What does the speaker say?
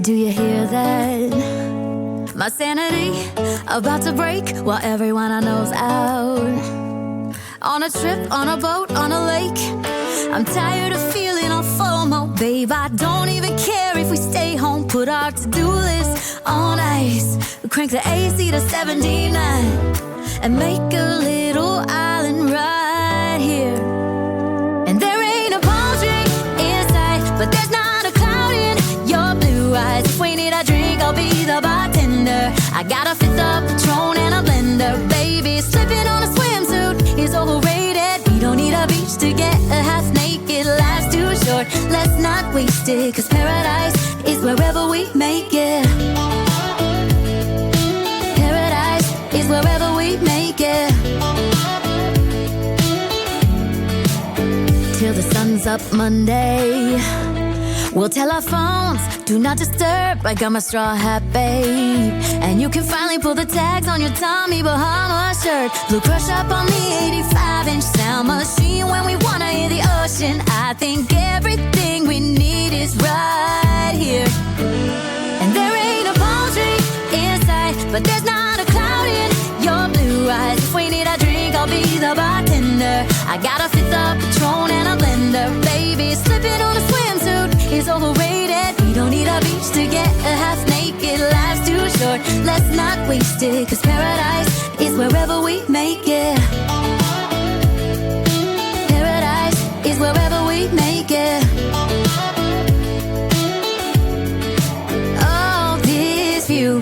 Do you hear that? My sanity about to break while everyone I know's out. On a trip, on a boat, on a lake. I'm tired of feeling all FOMO, babe. I don't even care if we stay home. Put our to-do list on ice. We crank the AC to 79 and make a little island right here. And there ain't a palm tree in sight, but there's not a cloud in your blue eyes. If we need a drink, I'll be the bartender. I got a fifth of Patron and a blender, baby. Slipping on a swimsuit is overrated. We don't need a beach to get a half naked. Life's too short, let's not waste it. Cause paradise is wherever we make it. Paradise is wherever we make it. Till the sun's up Monday, we'll tell our phones, do not disturb. I got my straw hat, babe. And you can finally pull the tags on your Tommy Bahama shirt. Blue crush up on the 85-inch sound machine. When we wanna hear the ocean, I think everything we need is right here. And there ain't a palm tree in sight, but there's not a cloud in your blue eyes. If we need a drink, I'll be the bartender. I got a fifth of Patron and a blender, baby. Slipping on a swimsuit is overrated. We don't need a beach to get a half naked. Life's too short, let's not waste it. Cause paradise is wherever we make it.